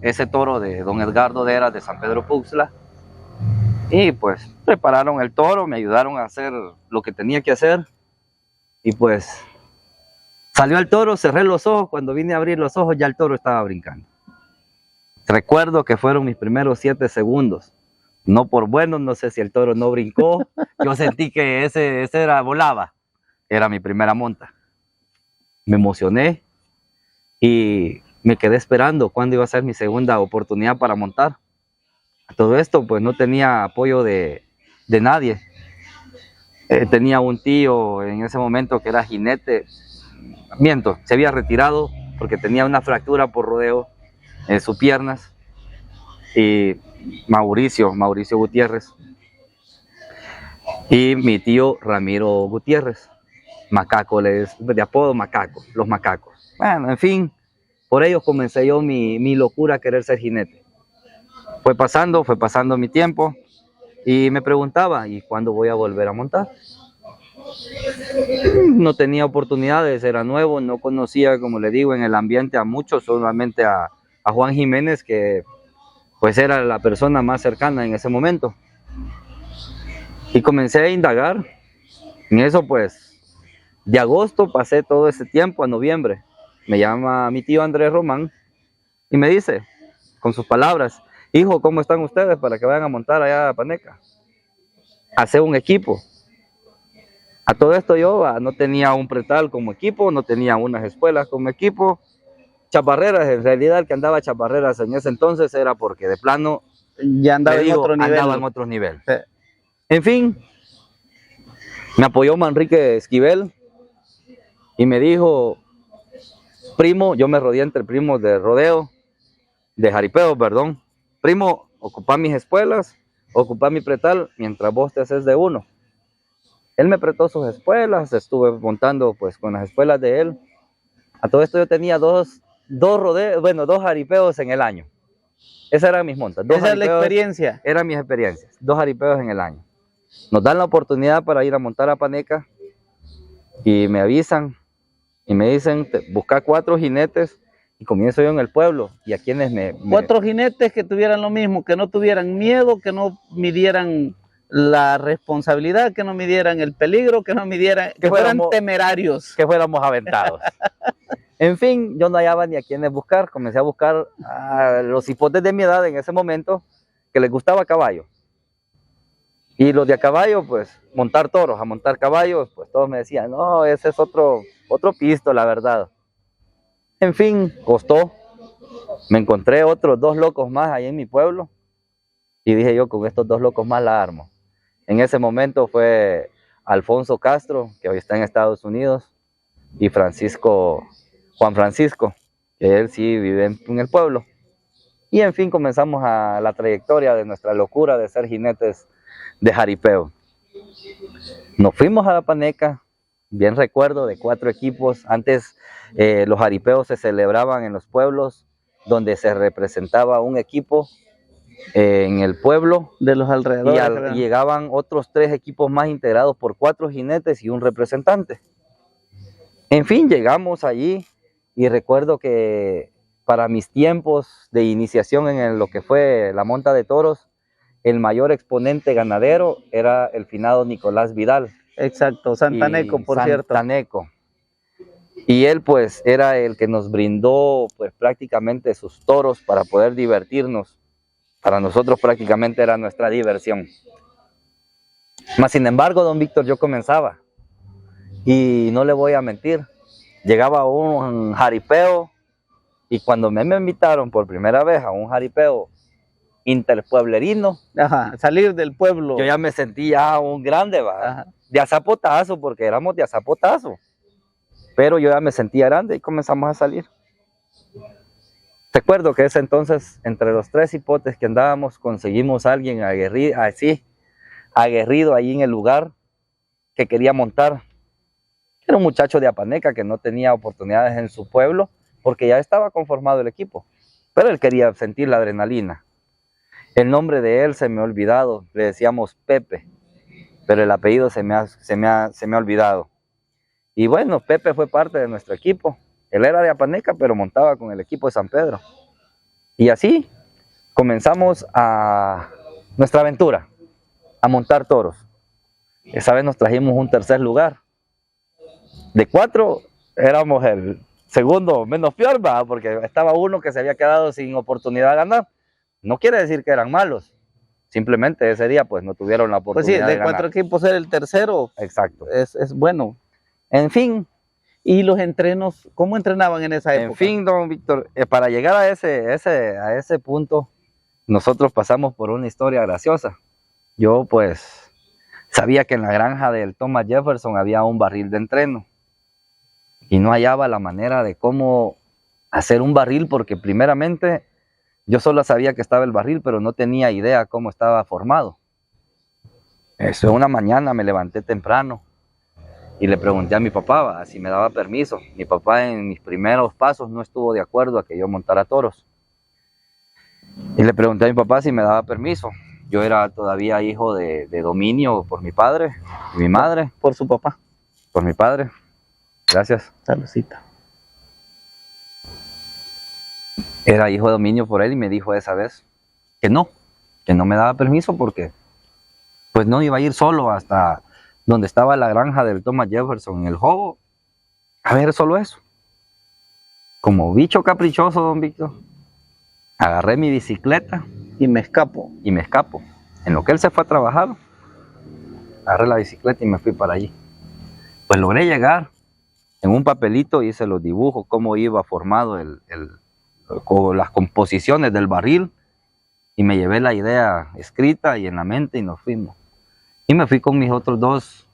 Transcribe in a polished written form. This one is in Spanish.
ese toro de don Edgardo Deras de San Pedro Puxla. Y pues prepararon el toro, me ayudaron a hacer lo que tenía que hacer. Y pues salió el toro, cerré los ojos, cuando vine a abrir los ojos ya el toro estaba brincando. Recuerdo que fueron mis primeros 7 segundos. No por bueno, no sé si el toro no brincó. Yo sentí que ese era, volaba. Era mi primera monta. Me emocioné y me quedé esperando cuándo iba a ser mi segunda oportunidad para montar. Todo esto pues no tenía apoyo de nadie. Tenía un tío en ese momento que era jinete. Miento, se había retirado porque tenía una fractura por rodeo en sus piernas. Y Mauricio Gutiérrez. Y mi tío Ramiro Gutiérrez. Macaco, de apodo Macaco, los macacos. Bueno, en fin, por ellos comencé yo mi locura a querer ser jinete. Fue pasando mi tiempo y me preguntaba, ¿y cuándo voy a volver a montar? No tenía oportunidades, era nuevo, no conocía, como le digo, en el ambiente a muchos, solamente a Juan Jiménez, que pues era la persona más cercana en ese momento. Y comencé a indagar. En eso pues, de agosto pasé todo ese tiempo a noviembre. Me llama mi tío Andrés Román y me dice, con sus palabras, hijo, ¿cómo están ustedes para que vayan a montar allá a Paneca? Hacer un equipo. A todo esto yo no tenía un pretal como equipo, no tenía unas espuelas como equipo. Chaparreras, en realidad el que andaba chaparreras en ese entonces era porque de plano ya andaba en otro nivel. Andaba en otro nivel. Sí. En fin, me apoyó Manrique Esquivel y me dijo, primo, yo me rodeé entre primos de rodeo, de jaripeo, perdón. Primo, ocupa mis espuelas, ocupa mi pretal, mientras vos te haces de uno. Él me prestó sus espuelas, estuve montando pues con las espuelas de él. A todo esto yo tenía dos rodeos, bueno, 2 jaripeos en el año. Esas eran mis montas. Esa es la experiencia. Eran mis experiencias, 2 jaripeos en el año. Nos dan la oportunidad para ir a montar a Paneca y me avisan y me dicen, busca 4 jinetes y comienzo yo en el pueblo. Y a quienes 4 jinetes que tuvieran lo mismo, que no tuvieran miedo, que no midieran la responsabilidad, que no midieran el peligro, que no midieran, que fueran temerarios. Que fuéramos aventados. En fin, yo no hallaba ni a quienes buscar, comencé a buscar a los hipotes de mi edad en ese momento, que les gustaba caballo. Y los de a caballo, pues, montar toros, a montar caballos, pues todos me decían, no, ese es otro pisto, la verdad. En fin, costó. Me encontré otros 2 locos más ahí en mi pueblo, y dije yo, con estos 2 locos más la armo. En ese momento fue Alfonso Castro, que hoy está en Estados Unidos, y Juan Francisco, que él sí vive en el pueblo. Y en fin, comenzamos la trayectoria de nuestra locura de ser jinetes de jaripeo. Nos fuimos a la Paneca, bien recuerdo, de 4 equipos. Antes los jaripeos se celebraban en los pueblos, donde se representaba un equipo en el pueblo de los alrededores. Y llegaban otros 3 equipos más integrados por 4 jinetes y un representante. En fin, llegamos allí y recuerdo que para mis tiempos de iniciación en lo que fue la monta de toros, el mayor exponente ganadero era el finado Nicolás Vidal. Exacto, santaneco, por cierto. Santaneco. Y él pues era el que nos brindó pues prácticamente sus toros para poder divertirnos. Para nosotros prácticamente era nuestra diversión. Mas sin embargo, don Víctor, yo comenzaba. Y no le voy a mentir, llegaba un jaripeo y cuando me invitaron por primera vez a un jaripeo interpueblerino, salir del pueblo, yo ya me sentía un grande, de azapotazo, porque éramos de azapotazo, pero yo ya me sentía grande y comenzamos a salir. Recuerdo que ese entonces, entre los 3 hipotes que andábamos, conseguimos a alguien aguerrido ahí en el lugar que quería montar. Era un muchacho de Apaneca que no tenía oportunidades en su pueblo porque ya estaba conformado el equipo, pero él quería sentir la adrenalina. El nombre de él se me ha olvidado, le decíamos Pepe, pero el apellido se me ha olvidado. Y bueno, Pepe fue parte de nuestro equipo. Él era de Apaneca, pero montaba con el equipo de San Pedro. Y así comenzamos nuestra aventura, a montar toros. Esa vez nos trajimos un tercer lugar. De 4 éramos el segundo menos peor, ¿verdad? Porque estaba uno que se había quedado sin oportunidad de ganar. No quiere decir que eran malos, simplemente ese día pues no tuvieron la oportunidad Pues sí, de de 4 ganar. equipos ser el tercero Exacto. es bueno. En fin, ¿Y los entrenos, cómo entrenaban en esa época? en fin, don Víctor, para llegar a ese punto, nosotros pasamos por una historia graciosa. Yo pues sabía que en la granja del Thomas Jefferson había un barril de entreno y no hallaba la manera de cómo hacer un barril, porque primeramente yo solo sabía que estaba el barril, pero no tenía idea cómo estaba formado. Eso, una mañana me levanté temprano y le pregunté a mi papá si me daba permiso. Mi papá en mis primeros pasos no estuvo de acuerdo a que yo montara toros. Y le pregunté a mi papá si me daba permiso. Yo era todavía hijo de dominio por mi padre y mi madre. Por su papá. Por mi padre. Gracias. Saludcita. Era hijo de dominio por él y me dijo esa vez que no me daba permiso porque pues no iba a ir solo hasta donde estaba la granja del Thomas Jefferson en el Jobo a ver solo eso. Como bicho caprichoso, don Víctor, agarré mi bicicleta Y me escapo. y me escapo. En lo que él se fue a trabajar, agarré la bicicleta y me fui para allí. Pues logré llegar. En un papelito hice los dibujos, cómo iba formado con las composiciones del barril, y me llevé la idea escrita y en la mente y nos fuimos. Y me fui con mis otros 2